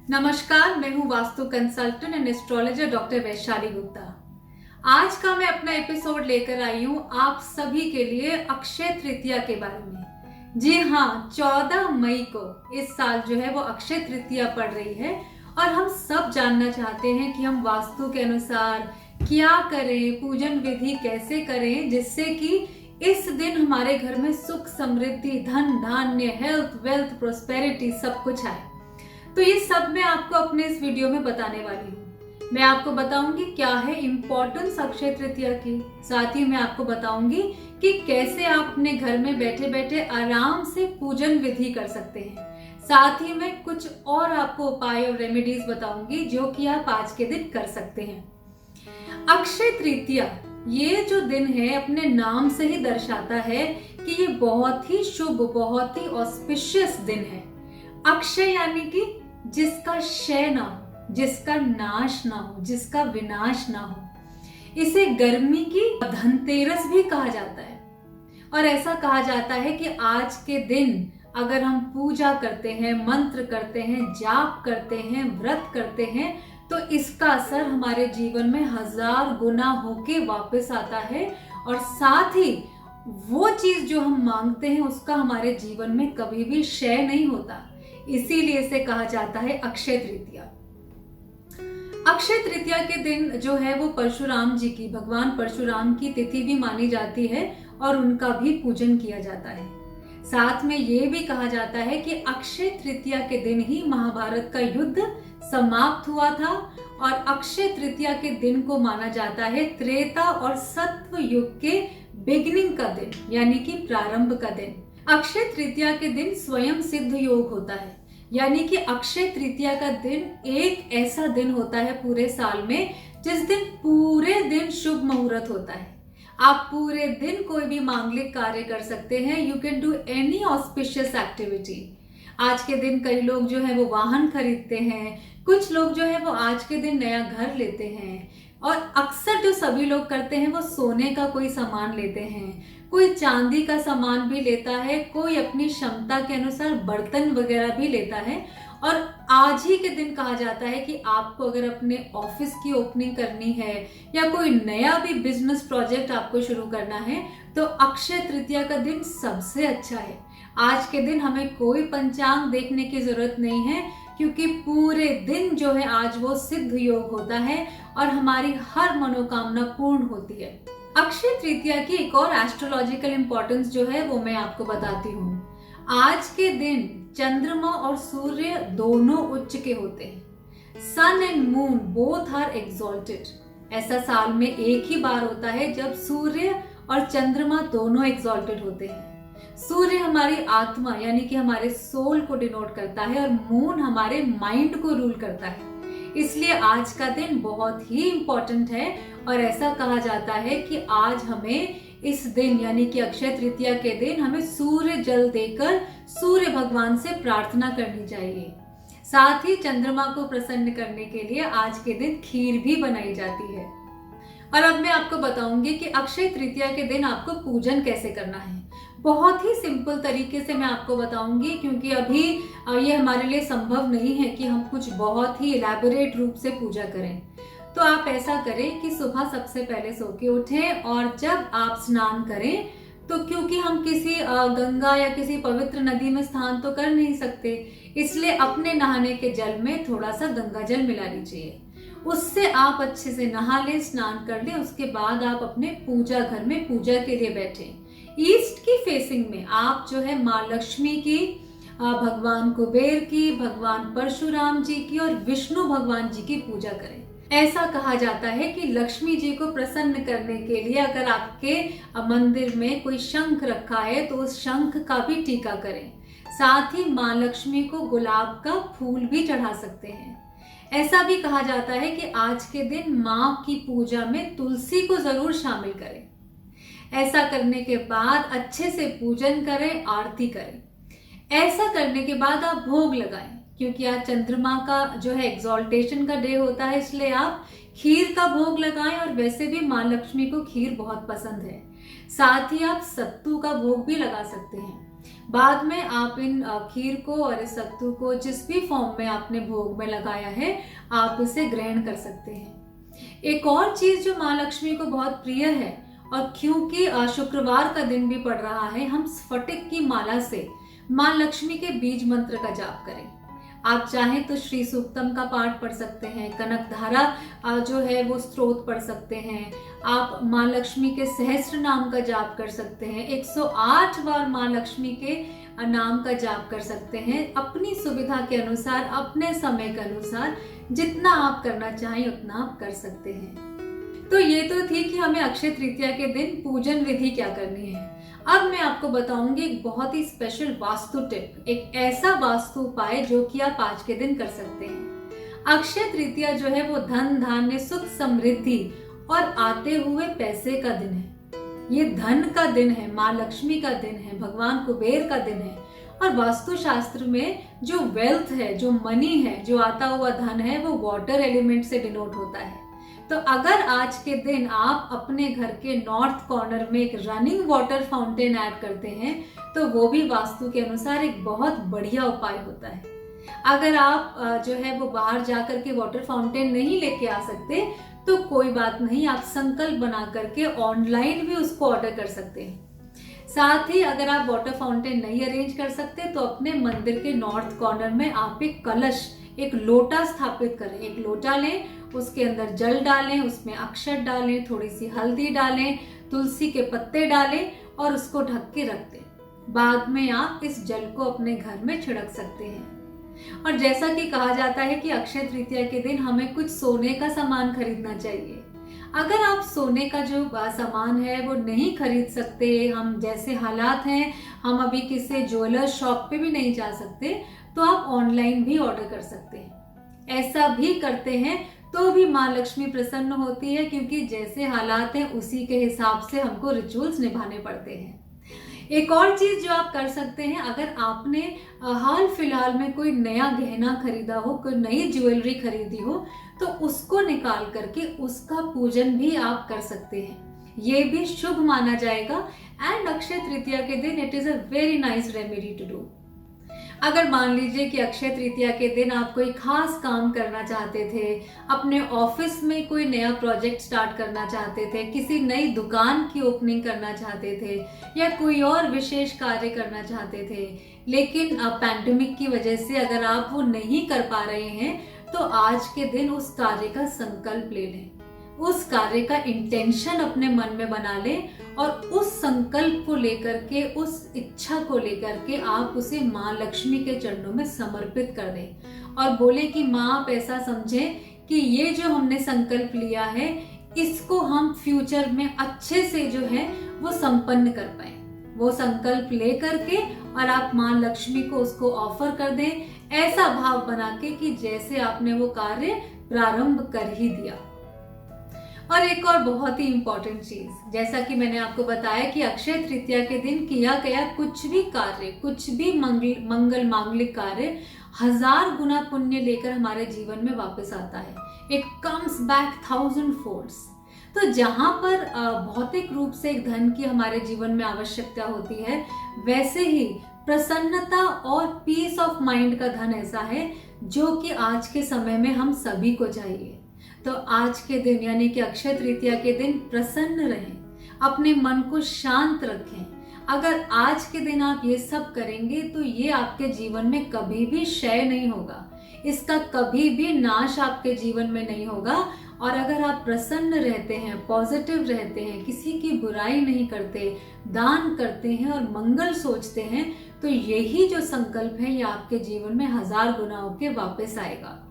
नमस्कार, मैं हूँ vastu consultant and astrologer doctor Vaishali Gupta. आज का मैं अपना एपिसोड लेकर आई हूँ आप सभी के लिए अक्षय तृतीया के बारे में। जी हाँ, 14 मई को इस साल जो है वो अक्षय तृतीया पड़ रही है और हम सब जानना चाहते हैं कि हम वास्तु के अनुसार क्या करें, पूजन विधि कैसे करें जिससे कि इस दिन हमारे घर में सुख, समृद्धि, धन धान्य, हेल्थ, वेल्थ, प्रोस्पेरिटी सब कुछ आए। तो ये सब मैं आपको अपने इस वीडियो में बताने वाली हूँ। मैं आपको बताऊंगी क्या है इम्पोर्टेंस अक्षय तृतीया की, साथ ही मैं आपको बताऊंगी कि कैसे आप अपने घर में बैठे बैठे आराम से पूजन विधि कर सकते हैं। साथ ही मैं कुछ और आपको उपाय और रेमेडीज बताऊंगी जो कि आप आज के दिन कर सकते हैं। अक्षय तृतीया ये जो दिन है अपने नाम से ही दर्शाता है कि ये बहुत ही शुभ, बहुत ही ऑस्पिशियस दिन है। अक्षय यानी कि जिसका क्षय ना हो, जिसका नाश ना हो, जिसका विनाश ना हो। इसे गर्मी की धनतेरस भी कहा जाता है और ऐसा कहा जाता है कि आज के दिन अगर हम पूजा करते हैं, मंत्र करते हैं, जाप करते हैं, व्रत करते हैं तो इसका असर हमारे जीवन में 1000 गुना होके वापस आता है और साथ ही वो चीज जो हम मांगते हैं उसका हमारे जीवन में कभी भी क्षय नहीं होता। इसीलिए इसे कहा जाता है अक्षय तृतीया। अक्षय तृतीया के दिन जो है वो परशुराम जी की, भगवान परशुराम की तिथि भी मानी जाती है और उनका भी पूजन किया जाता है। साथ में ये भी कहा जाता है कि अक्षय तृतीया के दिन ही महाभारत का युद्ध समाप्त हुआ था और अक्षय तृतीया के दिन को माना जाता है त्रेता और सत्व युग के बिगिनिंग का दिन, यानी कि प्रारंभ का दिन। अक्षय तृतीया के दिन स्वयं सिद्ध योग होता है, यानी कि अक्षय तृतीया का दिन एक ऐसा दिन होता है पूरे साल में जिस दिन पूरे दिन शुभ मुहूर्त होता है। आप पूरे दिन कोई भी मांगलिक कार्य कर सकते हैं। You can do any auspicious activity. आज के दिन कई लोग जो है वो वाहन खरीदते हैं, कुछ लोग जो है वो आज के दिन नया घर लेते हैं और अक्सर जो सभी लोग करते हैं वो सोने का कोई सामान लेते हैं, कोई चांदी का सामान भी लेता है, कोई अपनी क्षमता के अनुसार बर्तन वगैरह भी लेता है। और आज ही के दिन कहा जाता है कि आपको अगर अपने ऑफिस की ओपनिंग करनी है या कोई नया भी बिजनेस प्रोजेक्ट आपको शुरू करना है तो अक्षय तृतीया का दिन सबसे अच्छा है। आज के दिन हमें कोई पंचांग देखने की जरूरत नहीं है क्योंकि पूरे दिन जो है आज वो सिद्ध योग होता है और हमारी हर मनोकामना पूर्ण होती है। अक्षय तृतीया की एक और एस्ट्रोलॉजिकल इंपॉर्टेंस जो है वो मैं आपको बताती हूँ। आज के दिन चंद्रमा और सूर्य दोनों उच्च के होते हैं। Sun and moon both are exalted. ऐसा साल में एक ही बार होता है जब सूर्य और चंद्रमा दोनों एक्सॉल्टेड होते हैं। सूर्य हमारी आत्मा यानी कि हमारे सोल को डिनोट करता है और मून हमारे माइंड को रूल करता है। इसलिए आज का दिन बहुत ही इंपॉर्टेंट है और ऐसा कहा जाता है कि आज हमें इस दिन यानी कि अक्षय तृतीया के दिन हमें सूर्य जल देकर सूर्य भगवान से प्रार्थना करनी चाहिए। साथ ही चंद्रमा को प्रसन्न करने के लिए आज के दिन खीर भी बनाई जाती है। और अब मैं आपको बताऊंगी कि अक्षय तृतीया के दिन आपको पूजन कैसे करना है। बहुत ही सिंपल तरीके से मैं आपको बताऊंगी क्योंकि अभी ये हमारे लिए संभव नहीं है कि हम कुछ बहुत ही इलैबोरेट रूप से पूजा करें। तो आप ऐसा करें कि सुबह सबसे पहले सो के उठें और जब आप स्नान करें तो क्योंकि हम किसी गंगा या किसी पवित्र नदी में स्नान तो कर नहीं सकते, इसलिए अपने नहाने के जल में थोड़ा सा गंगा जल मिला लीजिए। उससे आप अच्छे से नहा लें, स्नान कर लें। उसके बाद आप अपने पूजा घर में पूजा के लिए बैठें। ईस्ट की फेसिंग में आप जो है माँ लक्ष्मी की, भगवान कुबेर की, भगवान परशुराम जी की और विष्णु भगवान जी की पूजा करें। ऐसा कहा जाता है कि लक्ष्मी जी को प्रसन्न करने के लिए अगर आपके मंदिर में कोई शंख रखा है तो उस शंख का भी टीका करें। साथ ही माँ लक्ष्मी को गुलाब का फूल भी चढ़ा सकते हैं। ऐसा भी कहा जाता है कि आज के दिन माँ की पूजा में तुलसी को जरूर शामिल करें। ऐसा करने के बाद अच्छे से पूजन करें, आरती करें। ऐसा करने के बाद आप भोग लगाएं क्योंकि आज चंद्रमा का जो है एक्सॉल्टेशन का डे होता है, इसलिए आप खीर का भोग लगाएं। और वैसे भी माँ लक्ष्मी को खीर बहुत पसंद है। साथ ही आप सत्तू का भोग भी लगा सकते हैं। बाद में आप इन खीर को और इस सत्तू को जिस भी फॉर्म में आपने भोग में लगाया है, आप इसे ग्रहण कर सकते हैं। एक और चीज जो माँ लक्ष्मी को बहुत प्रिय है, और क्योंकि शुक्रवार का दिन भी पड़ रहा है, हम स्फटिक की माला से माँ लक्ष्मी के बीज मंत्र का जाप करें। आप चाहें तो श्री सूक्तम का पाठ पढ़ सकते हैं, कनक धारा जो है वो स्तोत्र पढ़ सकते हैं, आप माँ लक्ष्मी के सहस्त्र नाम का जाप कर सकते हैं, 108 बार माँ लक्ष्मी के नाम का जाप कर सकते हैं। अपनी सुविधा के अनुसार, अपने समय के अनुसार जितना आप करना चाहें उतना आप कर सकते हैं। तो ये तो थी कि हमें अक्षय तृतीया के दिन पूजन विधि क्या करनी है। अब मैं आपको बताऊंगी एक बहुत ही स्पेशल वास्तु टिप, एक ऐसा वास्तु उपाय जो कि आप आज के दिन कर सकते हैं। अक्षय तृतीया जो है वो धन धान्य सुख समृद्धि और आते हुए पैसे का दिन है। ये धन का दिन है, माँ लक्ष्मी का दिन है, भगवान कुबेर का दिन है। और वास्तु शास्त्र में जो वेल्थ है, जो मनी है, जो आता हुआ धन है, वो वाटर एलिमेंट से डिनोट होता है। तो अगर आज के दिन आप अपने घर के नॉर्थ कॉर्नर में एक रनिंग वाटर फाउंटेन ऐड करते हैं, तो वो भी वास्तु के अनुसार एक बहुत बढ़िया उपाय होता है। अगर आप जो है वो बाहर जाकर के वाटर फाउंटेन नहीं लेके आ सकते, तो कोई बात नहीं, आप संकल्प बना करके ऑनलाइन भी उसको ऑर्डर कर सकते हैं। साथ ही अगर आप वाटर फाउंटेन नहीं अरेंज कर सकते, तो अपने मंदिर के नॉर्थ कॉर्नर में आप एक कलश, एक लोटा स्थापित करें। एक लोटा लें, उसके अंदर जल डालें, उसमें अक्षत डालें, थोड़ी सी हल्दी डालें, तुलसी के पत्ते डालें और उसको ढक के रख दें। बाद में आप इस जल को अपने घर में छिड़क सकते हैं। और जैसा कि कहा जाता है कि अक्षय तृतीया के दिन हमें कुछ सोने का सामान खरीदना चाहिए। अगर आप सोने का जो सामान है वो नहीं खरीद सकते, हम जैसे हालात हैं, हम अभी किसी ज्वेलर शॉप पे भी नहीं जा सकते, तो आप ऑनलाइन भी ऑर्डर कर सकते हैं। ऐसा भी करते हैं तो भी माँ लक्ष्मी प्रसन्न होती है, क्योंकि जैसे हालात हैं उसी के हिसाब से हमको रिचुअल्स निभाने पड़ते हैं। एक और चीज जो आप कर सकते हैं, अगर आपने हाल फिलहाल में कोई नया गहना खरीदा हो, कोई नई ज्वेलरी खरीदी हो, तो उसको निकाल करके उसका पूजन भी आप कर सकते हैं। ये भी शुभ माना जाएगा। एंड अक्षय तृतीया के दिन it is a very nice remedy to do. अगर मान लीजिए कि अक्षय तृतीया के दिन आप कोई खास काम करना चाहते थे, अपने ऑफिस में कोई नया प्रोजेक्ट स्टार्ट करना चाहते थे, किसी नई दुकान की ओपनिंग करना चाहते थे, या कोई और विशेष कार्य करना चाहते थे, लेकिन पैंडेमिक की वजह से अगर आप वो नहीं कर पा रहे हैं, तो आज के दिन उस कार्य का संकल्प ले लें, उस कार्य का इंटेंशन अपने मन में बना लें और उस संकल्प को लेकर के, उस इच्छा को लेकर के आप उसे माँ लक्ष्मी के चरणों में समर्पित कर दें और बोले कि माँ आप ऐसा समझें कि ये जो हमने संकल्प लिया है, इसको हम फ्यूचर में अच्छे से जो है वो संपन्न कर पाए। वो संकल्प ले करके और आप माँ लक्ष्मी को उसको ऑफर कर दें, ऐसा भाव बना के कि जैसे आपने वो कार्य प्रारंभ कर ही दिया। और एक और बहुत ही इंपॉर्टेंट चीज, जैसा कि मैंने आपको बताया कि अक्षय तृतीया के दिन किया गया कुछ भी कार्य, कुछ भी मंगल मांगलिक कार्य 1000 गुना पुण्य लेकर हमारे जीवन में वापस आता है। It comes back 1000 folds. तो जहां पर भौतिक रूप से एक धन की हमारे जीवन में आवश्यकता होती है, वैसे ही प्रसन्नता और पीस ऑफ माइंड का धन ऐसा है जो कि आज के समय में हम सभी को चाहिए। तो आज के दिन यानी कि अक्षय तृतीया के दिन प्रसन्न रहें, अपने मन को शांत रखें। अगर आज के दिन आप ये सब करेंगे तो ये आपके जीवन में कभी भी क्षय नहीं होगा, इसका कभी भी नाश आपके जीवन में नहीं होगा। और अगर आप प्रसन्न रहते हैं, पॉजिटिव रहते हैं, किसी की बुराई नहीं करते, दान करते हैं और मंगल सोचते हैं, तो यही जो संकल्प है ये आपके जीवन में 1000 गुना होके वापस आएगा।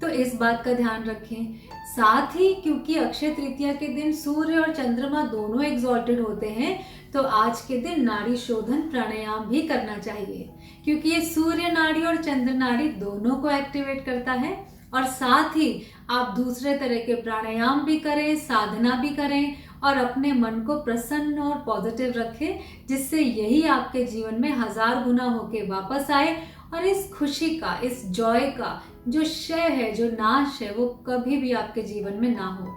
तो इस बात का ध्यान रखें। साथ ही क्योंकि अक्षय तृतीया के दिन सूर्य और चंद्रमा दोनों एग्जॉल्टेड होते हैं, तो आज के दिन नाड़ी शोधन प्राणायाम भी करना चाहिए, क्योंकि ये सूर्य नाड़ी और चंद्र नाड़ी दोनों को एक्टिवेट करता है। और साथ ही आप दूसरे तरह के प्राणायाम भी करें, साधना भी करें और अपने मन को प्रसन्न और पॉजिटिव रखें, जिससे यही आपके जीवन में 1000 गुना होके वापस आए और इस खुशी का, इस जॉय का जो क्षय है, जो नाश है, वो कभी भी आपके जीवन में ना हो।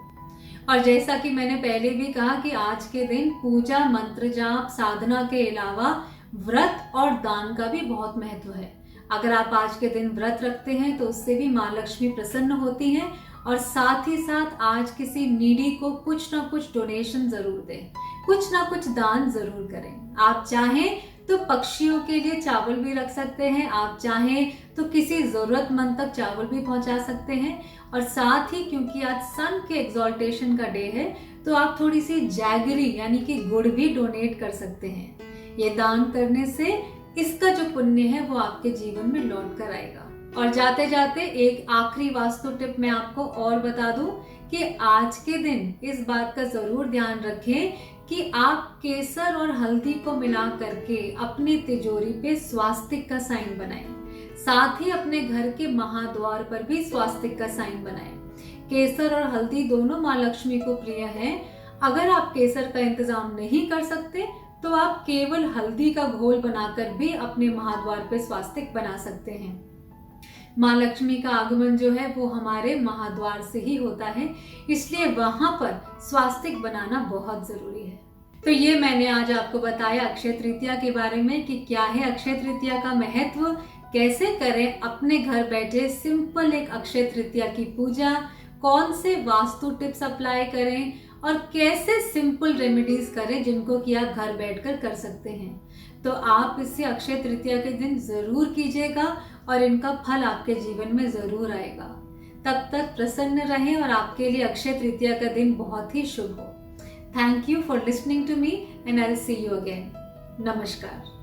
और जैसा कि मैंने पहले भी कहा कि आज के दिन पूजा, मंत्र जाप, साधना के अलावा व्रत और दान का भी बहुत महत्व है। अगर आप आज के दिन व्रत रखते हैं तो उससे भी माँ लक्ष्मी प्रसन्न होती हैं, और साथ ही साथ आज किसी नीडी को कुछ ना कुछ डोनेशन जरूर दें, कुछ ना कुछ दान जरूर करें। आप चाहें तो पक्षियों के लिए चावल भी रख सकते हैं, आप चाहें तो किसी जरूरतमंद तक चावल भी पहुंचा सकते हैं। और साथ ही क्योंकि आज सन के एग्जॉल्टेशन का डे है, तो आप थोड़ी सी जैगरी यानी कि गुड़ भी डोनेट कर सकते हैं। ये दान करने से इसका जो पुण्य है वो आपके जीवन में लौट कर आएगा। और जाते जाते एक आखिरी वास्तु टिप मैं आपको और बता दूं कि आज के दिन इस बात का जरूर ध्यान रखें कि आप केसर और हल्दी को मिला करके अपनी तिजोरी पे स्वास्तिक का साइन बनाएं। साथ ही अपने घर के महाद्वार पर भी स्वास्तिक का साइन बनाएं। केसर और हल्दी दोनों माँ लक्ष्मी को प्रिय है। अगर आप केसर का इंतजाम नहीं कर सकते तो आप केवल हल्दी का घोल बनाकर भी अपने महाद्वार पे स्वास्तिक बना सकते हैं। माँ लक्ष्मी का आगमन जो है वो हमारे महाद्वार से ही होता है, इसलिए वहां पर स्वास्तिक बनाना बहुत जरूरी है। तो ये मैंने आज आपको बताया अक्षय तृतीया के बारे में कि क्या है अक्षय तृतीया का महत्व, कैसे करें अपने घर बैठे सिंपल एक अक्षय तृतीया की पूजा, कौन से वास्तु टिप्स अप्लाई करें और कैसे सिंपल रेमेडीज करें जिनको कि आप घर बैठकर कर सकते हैं। तो आप इसे अक्षय तृतीया के दिन जरूर कीजिएगा और इनका फल आपके जीवन में जरूर आएगा। तब तक प्रसन्न रहें और आपके लिए अक्षय तृतीया का दिन बहुत ही शुभ हो। Thank you for listening to me and I will see you again. नमस्कार।